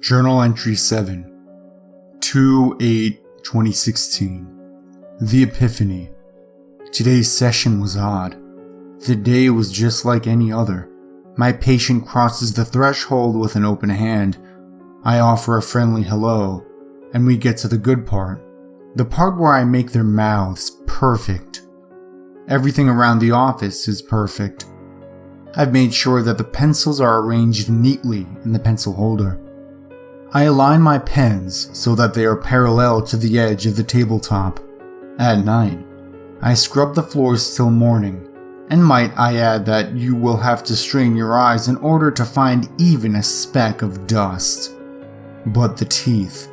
Journal Entry 7, 2/8/2016. The Epiphany. Today's session was odd. The day was just like any other. My patient crosses the threshold with an open hand. I offer a friendly hello, and we get to the good part. The part where I make their mouths perfect. Everything around the office is perfect. I've made sure that the pencils are arranged neatly in the pencil holder. I align my pens so that they are parallel to the edge of the tabletop. At night, I scrub the floors till morning, and might I add that you will have to strain your eyes in order to find even a speck of dust. But the teeth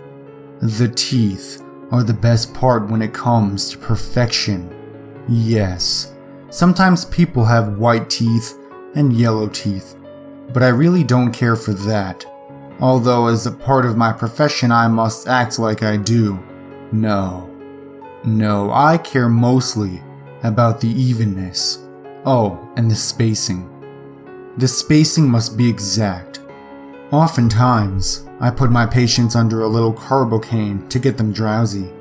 are the best part when it comes to perfection. Yes, sometimes people have white teeth and yellow teeth, but I really don't care for that. Although as a part of my profession I must act like I do. No, I care mostly about the evenness. Oh, and the spacing. The spacing must be exact. Oftentimes, I put my patients under a little carbocaine to get them drowsy.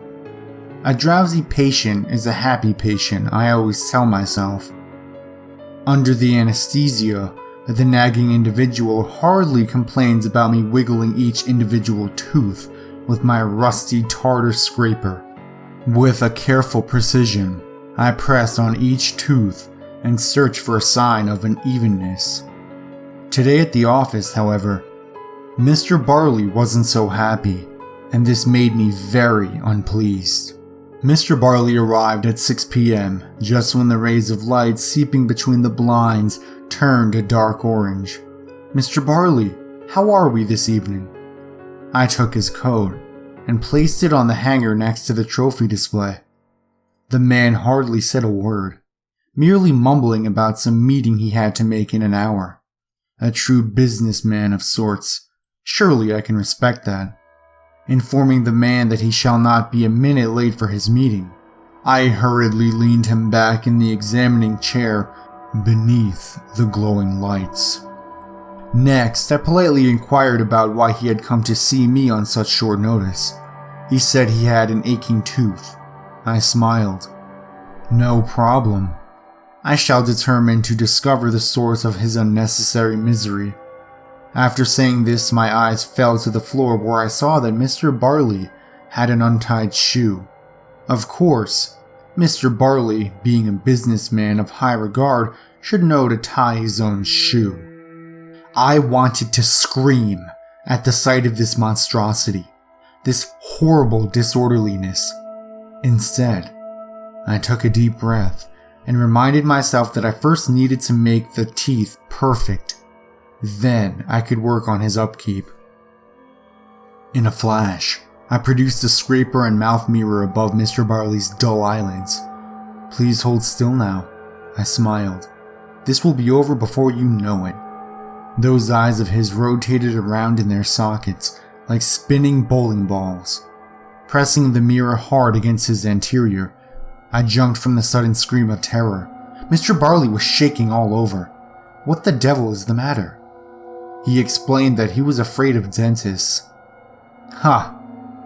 A drowsy patient is a happy patient, I always tell myself. Under the anesthesia, the nagging individual hardly complains about me wiggling each individual tooth with my rusty tartar scraper. With a careful precision, I press on each tooth and search for a sign of unevenness. Today at the office, however, Mr. Barley wasn't so happy, and this made me very unpleased. Mr. Barley arrived at 6 p.m., just when the rays of light seeping between the blinds turned a dark orange. "Mr. Barley, how are we this evening?" I took his coat and placed it on the hanger next to the trophy display. The man hardly said a word, merely mumbling about some meeting he had to make in an hour. A true businessman of sorts. Surely I can respect that. Informing the man that he shall not be a minute late for his meeting, I hurriedly leaned him back in the examining chair beneath the glowing lights. Next, I politely inquired about why he had come to see me on such short notice. He said he had an aching tooth. I smiled. No problem. I shall determine to discover the source of his unnecessary misery. After saying this, my eyes fell to the floor where I saw that Mr. Barley had an untied shoe. Of course, Mr. Barley, being a businessman of high regard, should know to tie his own shoe. I wanted to scream at the sight of this monstrosity, this horrible disorderliness. Instead, I took a deep breath and reminded myself that I first needed to make the teeth perfect. Then I could work on his upkeep. In a flash, I produced a scraper and mouth mirror above Mr. Barley's dull eyelids. "Please hold still now," I smiled. "This will be over before you know it." Those eyes of his rotated around in their sockets like spinning bowling balls. Pressing the mirror hard against his anterior, I jumped from the sudden scream of terror. Mr. Barley was shaking all over. "What the devil is the matter?" He explained that he was afraid of dentists.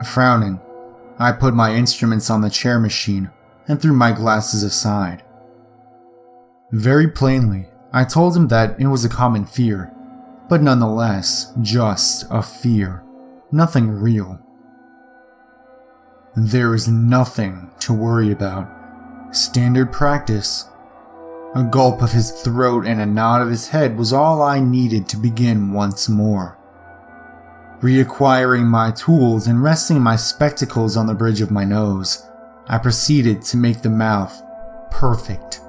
Frowning, I put my instruments on the chair machine and threw my glasses aside. Very plainly, I told him that it was a common fear, but nonetheless, just a fear. Nothing real. There is nothing to worry about. Standard practice. A gulp of his throat and a nod of his head was all I needed to begin once more. Reacquiring my tools and resting my spectacles on the bridge of my nose, I proceeded to make the mouth perfect.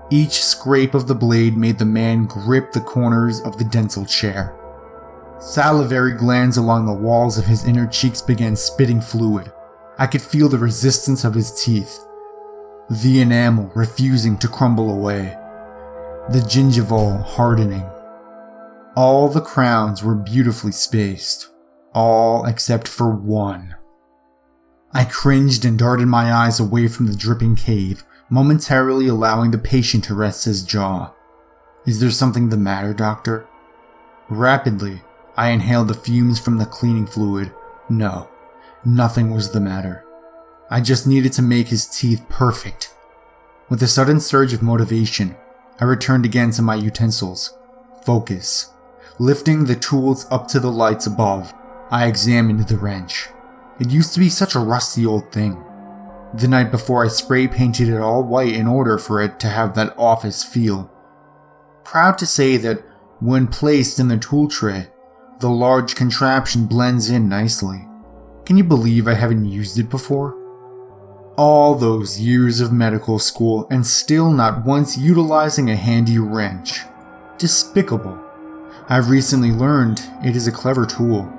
Each scrape of the blade made the man grip the corners of the dental chair. Salivary glands along the walls of his inner cheeks began spitting fluid. I could feel the resistance of his teeth, the enamel refusing to crumble away, the gingival hardening. All the crowns were beautifully spaced, all except for one. I cringed and darted my eyes away from the dripping cave, momentarily allowing the patient to rest his jaw. "Is there something the matter, doctor?" Rapidly, I inhaled the fumes from the cleaning fluid. No, nothing was the matter. I just needed to make his teeth perfect. With a sudden surge of motivation, I returned again to my utensils. Focus. Lifting the tools up to the lights above, I examined the wrench. It used to be such a rusty old thing. The night before, I spray painted it all white in order for it to have that office feel. Proud to say that when placed in the tool tray, the large contraption blends in nicely. Can you believe I haven't used it before? All those years of medical school and still not once utilizing a handy wrench. Despicable. I've recently learned it is a clever tool.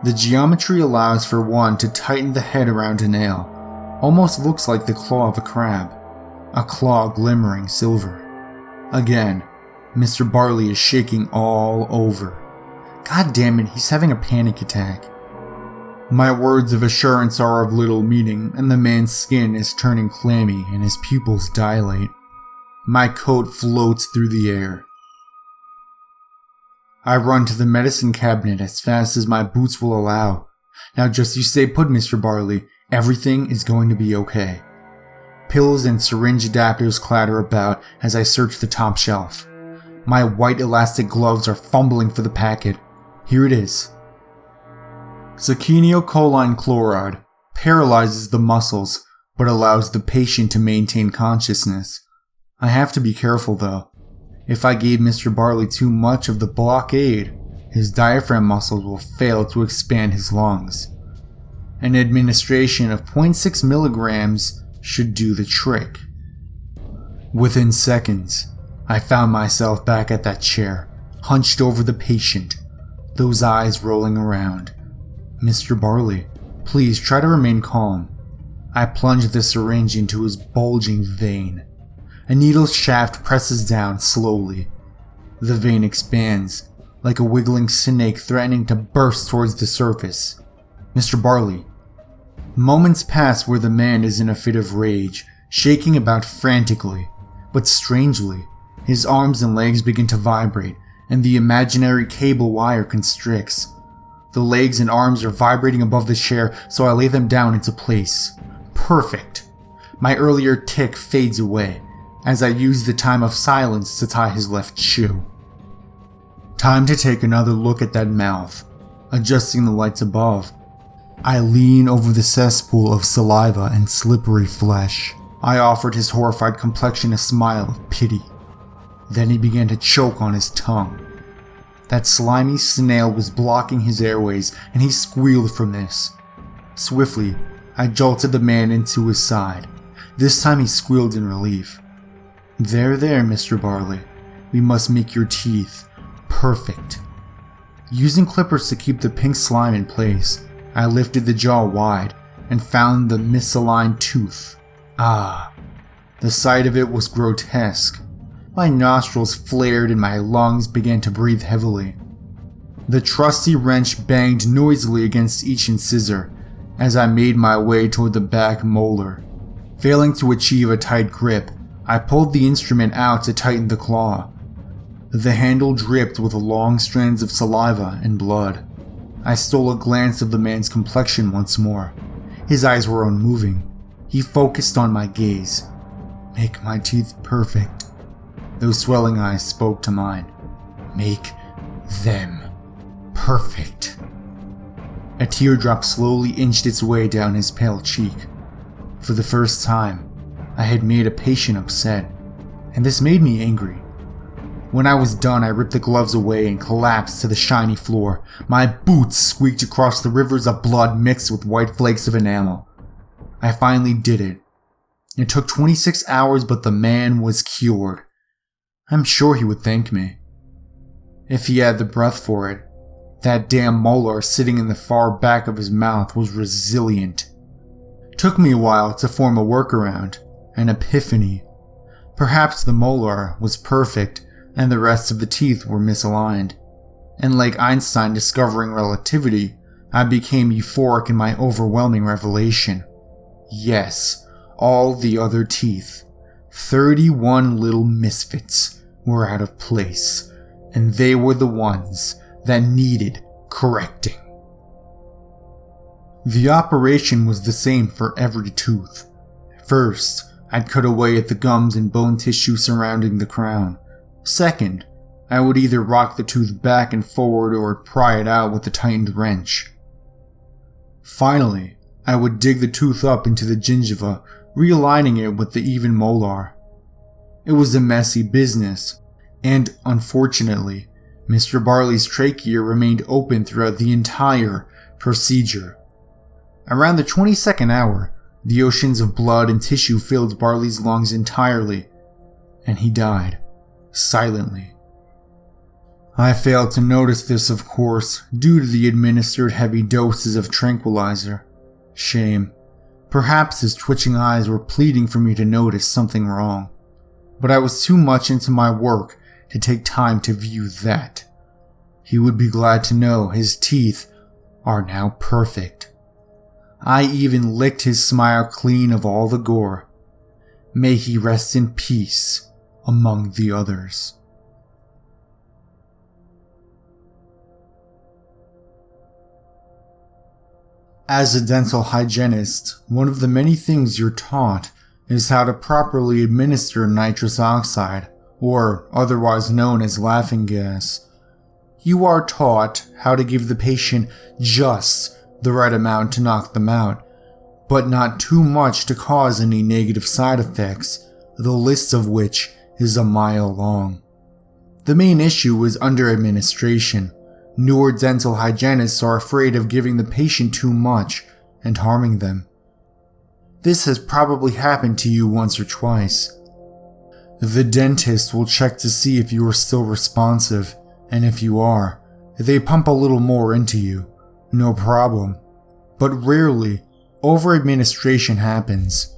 The geometry allows for one to tighten the head around a nail. Almost looks like the claw of a crab. A claw glimmering silver. Again, Mr. Barley is shaking all over. God damn it, he's having a panic attack. My words of assurance are of little meaning, and the man's skin is turning clammy and his pupils dilate. My coat floats through the air. I run to the medicine cabinet as fast as my boots will allow. Now just you stay put, Mr. Barley. Everything is going to be okay. Pills and syringe adapters clatter about as I search the top shelf. My white elastic gloves are fumbling for the packet. Here it is. Sacchiniocholine chloride paralyzes the muscles but allows the patient to maintain consciousness. I have to be careful though. If I gave Mr. Barley too much of the blockade, his diaphragm muscles will fail to expand his lungs. An administration of 0.6 milligrams should do the trick. Within seconds, I found myself back at that chair, hunched over the patient, those eyes rolling around. Mr. Barley, please try to remain calm. I plunge the syringe into his bulging vein. A needle's shaft presses down slowly. The vein expands, like a wiggling snake threatening to burst towards the surface. Mr. Barley. Moments pass where the man is in a fit of rage, shaking about frantically. But strangely, his arms and legs begin to vibrate, and the imaginary cable wire constricts. The legs and arms are vibrating above the chair, so I lay them down into place. Perfect. My earlier tic fades away, as I use the time of silence to tie his left shoe. Time to take another look at that mouth. Adjusting the lights above, I lean over the cesspool of saliva and slippery flesh. I offered his horrified complexion a smile of pity. Then he began to choke on his tongue. That slimy snail was blocking his airways, and he squealed from this. Swiftly, I jolted the man into his side. This time he squealed in relief. There, Mr. Barley. We must make your teeth perfect. Using clippers to keep the pink slime in place, I lifted the jaw wide and found the misaligned tooth. Ah, the sight of it was grotesque. My nostrils flared and my lungs began to breathe heavily. The trusty wrench banged noisily against each incisor as I made my way toward the back molar. Failing to achieve a tight grip, I pulled the instrument out to tighten the claw. The handle dripped with long strands of saliva and blood. I stole a glance of the man's complexion once more. His eyes were unmoving. He focused on my gaze. Make my teeth perfect. Those swelling eyes spoke to mine. Make them perfect. A teardrop slowly inched its way down his pale cheek. For the first time, I had made a patient upset, and this made me angry. When I was done, I ripped the gloves away and collapsed to the shiny floor. My boots squeaked across the rivers of blood mixed with white flakes of enamel. I finally did it. It took 26 hours, but the man was cured. I'm sure he would thank me. If he had the breath for it. That damn molar sitting in the far back of his mouth was resilient. Took me a while to form a workaround, an epiphany. Perhaps the molar was perfect and the rest of the teeth were misaligned. And like Einstein discovering relativity, I became euphoric in my overwhelming revelation. Yes, all the other teeth, 31 little misfits, were out of place, and they were the ones that needed correcting. The operation was the same for every tooth. First, I'd cut away at the gums and bone tissue surrounding the crown. Second, I would either rock the tooth back and forward or pry it out with a tightened wrench. Finally, I would dig the tooth up into the gingiva, realigning it with the even molar. It was a messy business, and unfortunately, Mr. Barley's trachea remained open throughout the entire procedure. Around the 22nd hour, the oceans of blood and tissue filled Barley's lungs entirely, and he died, silently. I failed to notice this, of course, due to the administered heavy doses of tranquilizer. Shame. Perhaps his twitching eyes were pleading for me to notice something wrong. But I was too much into my work to take time to view that. He would be glad to know his teeth are now perfect. I even licked his smile clean of all the gore. May he rest in peace among the others. As a dental hygienist, one of the many things you're taught is how to properly administer nitrous oxide, or otherwise known as laughing gas. You are taught how to give the patient just the right amount to knock them out, but not too much to cause any negative side effects, the list of which is a mile long. The main issue is under-administration. Newer dental hygienists are afraid of giving the patient too much and harming them. This has probably happened to you once or twice. The dentist will check to see if you are still responsive, and if you are, they pump a little more into you. No problem. But rarely, over-administration happens.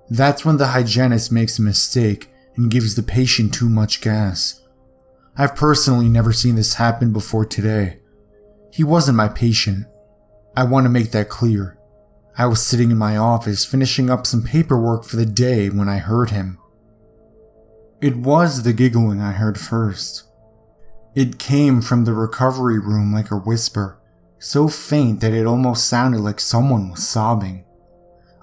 That's when the hygienist makes a mistake and gives the patient too much gas. I've personally never seen this happen before today. He wasn't my patient. I want to make that clear. I was sitting in my office finishing up some paperwork for the day when I heard him. It was the giggling I heard first. It came from the recovery room like a whisper, so faint that it almost sounded like someone was sobbing.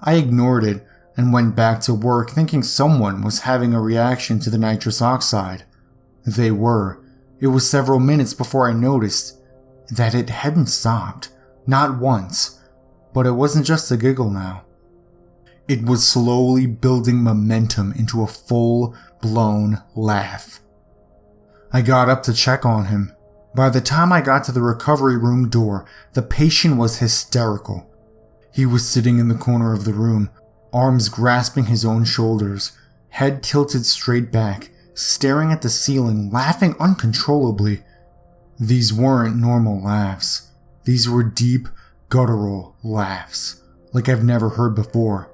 I ignored it and went back to work thinking someone was having a reaction to the nitrous oxide. They were. It was several minutes before I noticed that it hadn't stopped, not once, but it wasn't just a giggle now. It was slowly building momentum into a full-blown laugh. I got up to check on him. By the time I got to the recovery room door, the patient was hysterical. He was sitting in the corner of the room, arms grasping his own shoulders, head tilted straight back, staring at the ceiling, laughing uncontrollably. These weren't normal laughs. These were deep, guttural laughs, like I've never heard before.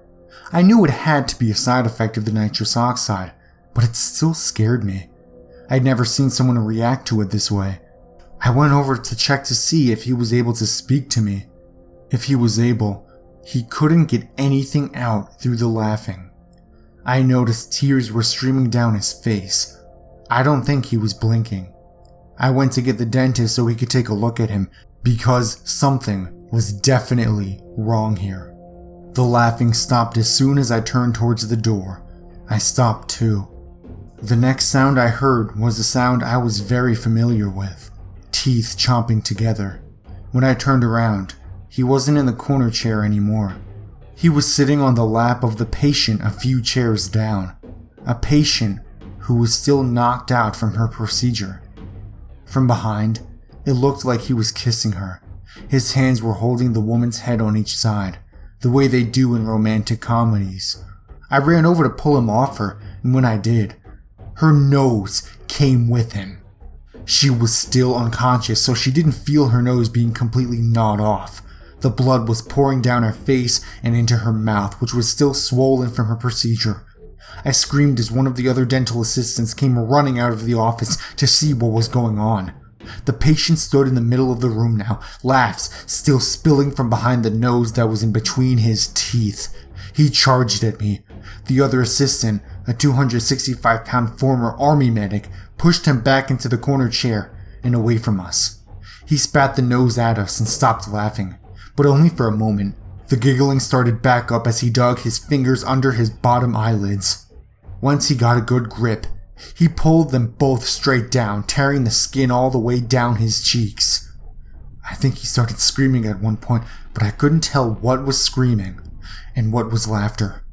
I knew it had to be a side effect of the nitrous oxide, but it still scared me. I'd never seen someone react to it this way. I went over to check to see if he was able to speak to me. If he was able, he couldn't get anything out through the laughing. I noticed tears were streaming down his face. I don't think he was blinking. I went to get the dentist so he could take a look at him, because something was definitely wrong here. The laughing stopped as soon as I turned towards the door. I stopped too. The next sound I heard was a sound I was very familiar with, teeth chomping together. When I turned around, he wasn't in the corner chair anymore. He was sitting on the lap of the patient a few chairs down, a patient who was still knocked out from her procedure. From behind, it looked like he was kissing her. His hands were holding the woman's head on each side, the way they do in romantic comedies. I ran over to pull him off her, and when I did, her nose came with him. She was still unconscious, so she didn't feel her nose being completely gnawed off. The blood was pouring down her face and into her mouth, which was still swollen from her procedure. I screamed as one of the other dental assistants came running out of the office to see what was going on. The patient stood in the middle of the room now, laughs still spilling from behind the nose that was in between his teeth. He charged at me. The other assistant, a 265-pound former army medic, pushed him back into the corner chair and away from us. He spat the nose at us and stopped laughing, but only for a moment. The giggling started back up as he dug his fingers under his bottom eyelids. Once he got a good grip, he pulled them both straight down, tearing the skin all the way down his cheeks. I think he started screaming at one point, but I couldn't tell what was screaming and what was laughter.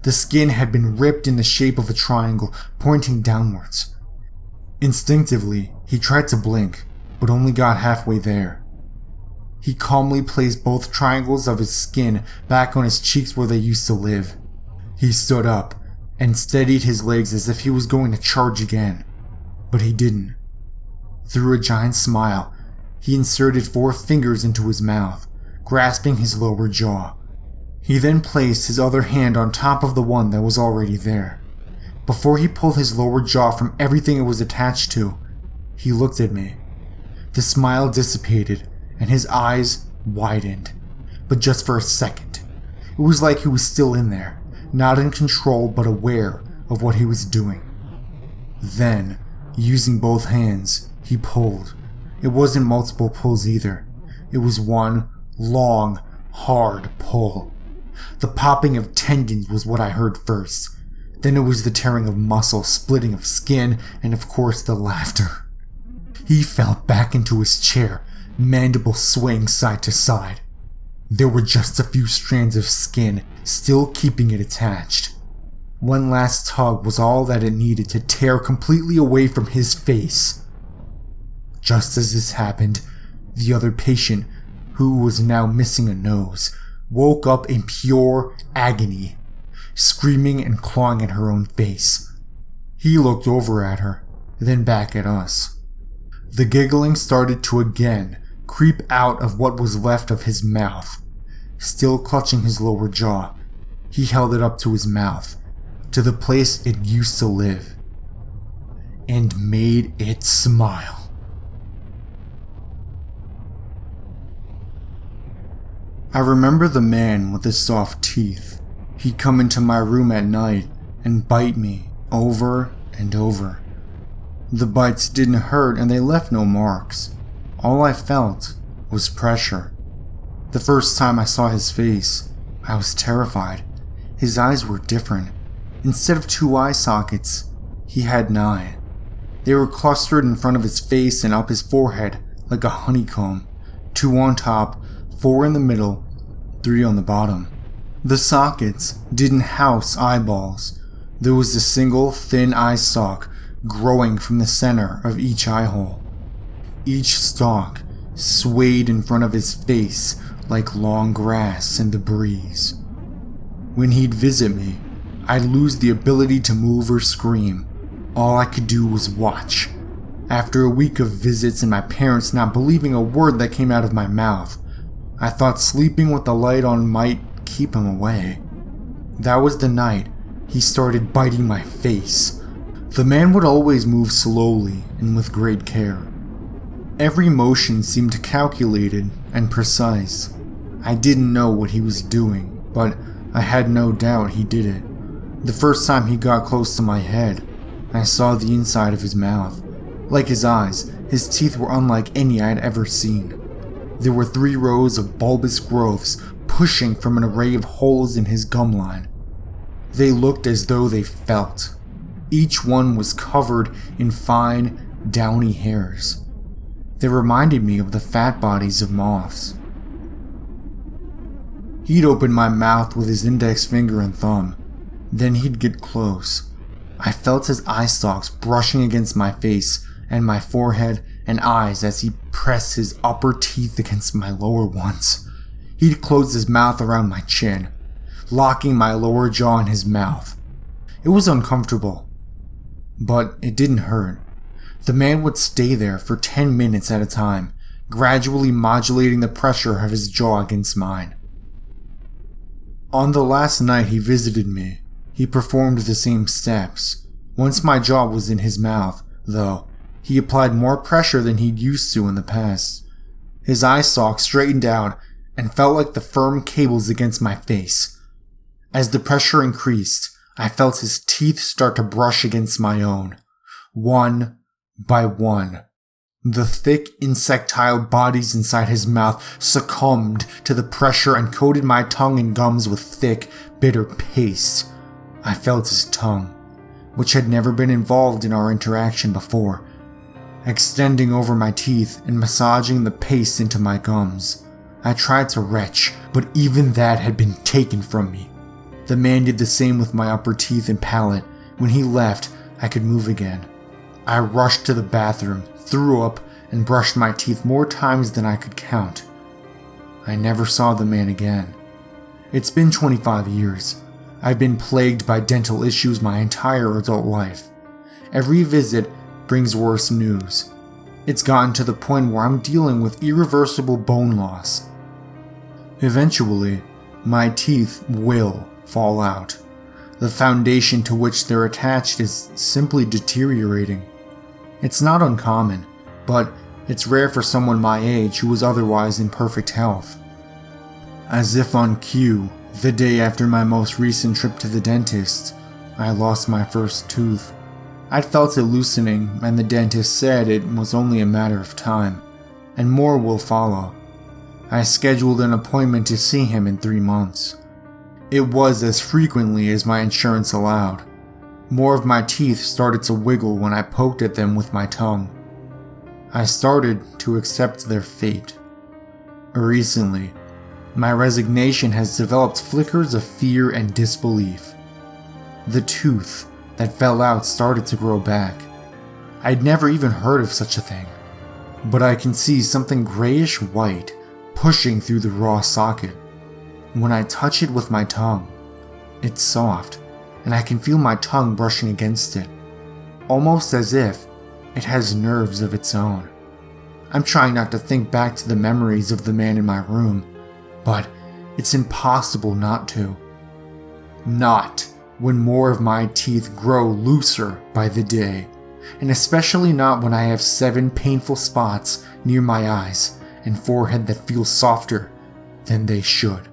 The skin had been ripped in the shape of a triangle, pointing downwards. Instinctively, he tried to blink, but only got halfway there. He calmly placed both triangles of his skin back on his cheeks where they used to live. He stood up and steadied his legs as if he was going to charge again, but he didn't. Through a giant smile, he inserted 4 fingers into his mouth, grasping his lower jaw. He then placed his other hand on top of the one that was already there. Before he pulled his lower jaw from everything it was attached to, he looked at me. The smile dissipated and his eyes widened, but just for a second. It was like he was still in there, not in control but aware of what he was doing. Then, using both hands, he pulled. It wasn't multiple pulls either. It was one long, hard pull. The popping of tendons was what I heard first. Then it was the tearing of muscle, splitting of skin, and of course the laughter. He fell back into his chair, mandible swaying side to side. There were just a few strands of skin still keeping it attached. One last tug was all that it needed to tear completely away from his face. Just as this happened, the other patient, who was now missing a nose, woke up in pure agony, screaming and clawing at her own face. He looked over at her, then back at us. The giggling started to again creep out of what was left of his mouth. Still clutching his lower jaw, he held it up to his mouth, to the place it used to live, and made it smile. I remember the man with the soft teeth. He'd come into my room at night and bite me over and over. The bites didn't hurt and they left no marks. All I felt was pressure. The first time I saw his face, I was terrified. His eyes were different. Instead of 2 eye sockets, he had 9. They were clustered in front of his face and up his forehead like a honeycomb. 2 on top, 4 in the middle, 3 on the bottom. The sockets didn't house eyeballs. There was a single thin eye stalk growing from the center of each eye hole. Each stalk swayed in front of his face like long grass in the breeze. When he'd visit me, I'd lose the ability to move or scream. All I could do was watch. After a week of visits and my parents not believing a word that came out of my mouth, I thought sleeping with the light on might keep him away. That was the night he started biting my face. The man would always move slowly and with great care. Every motion seemed calculated and precise. I didn't know what he was doing, but I had no doubt he did it. The first time he got close to my head, I saw the inside of his mouth. Like his eyes, his teeth were unlike any I had ever seen. There were 3 rows of bulbous growths pushing from an array of holes in his gum line. They looked as though they felt. Each one was covered in fine, downy hairs. They reminded me of the fat bodies of moths. He'd open my mouth with his index finger and thumb. Then he'd get close. I felt his eye stalks brushing against my face and my forehead and eyes as he pressed his upper teeth against my lower ones. He'd close his mouth around my chin, locking my lower jaw in his mouth. It was uncomfortable, but it didn't hurt. The man would stay there for 10 minutes at a time, gradually modulating the pressure of his jaw against mine. On the last night he visited me, he performed the same steps. Once my jaw was in his mouth, though, he applied more pressure than he'd used to in the past. His eye stalk straightened out and felt like the firm cables against my face. As the pressure increased, I felt his teeth start to brush against my own, one by one. The thick, insectile bodies inside his mouth succumbed to the pressure and coated my tongue and gums with thick, bitter paste. I felt his tongue, which had never been involved in our interaction before, extending over my teeth and massaging the paste into my gums. I tried to retch, but even that had been taken from me. The man did the same with my upper teeth and palate. When he left, I could move again. I rushed to the bathroom, threw up, and brushed my teeth more times than I could count. I never saw the man again. It's been 25 years. I've been plagued by dental issues my entire adult life. Every visit brings worse news. It's gotten to the point where I'm dealing with irreversible bone loss. Eventually, my teeth will fall out. The foundation to which they're attached is simply deteriorating. It's not uncommon, but it's rare for someone my age who was otherwise in perfect health. As if on cue, the day after my most recent trip to the dentist, I lost my first tooth. I'd felt it loosening, and the dentist said it was only a matter of time, and more will follow. I scheduled an appointment to see him in 3 months. It was as frequently as my insurance allowed. More of my teeth started to wiggle when I poked at them with my tongue. I started to accept their fate. Recently, my resignation has developed flickers of fear and disbelief. The tooth that fell out started to grow back. I'd never even heard of such a thing, but I can see something grayish-white pushing through the raw socket. When I touch it with my tongue, it's soft, and I can feel my tongue brushing against it, almost as if it has nerves of its own. I'm trying not to think back to the memories of the man in my room, but it's impossible not to. Not when more of my teeth grow looser by the day, and especially not when I have 7 painful spots near my eyes and forehead that feel softer than they should.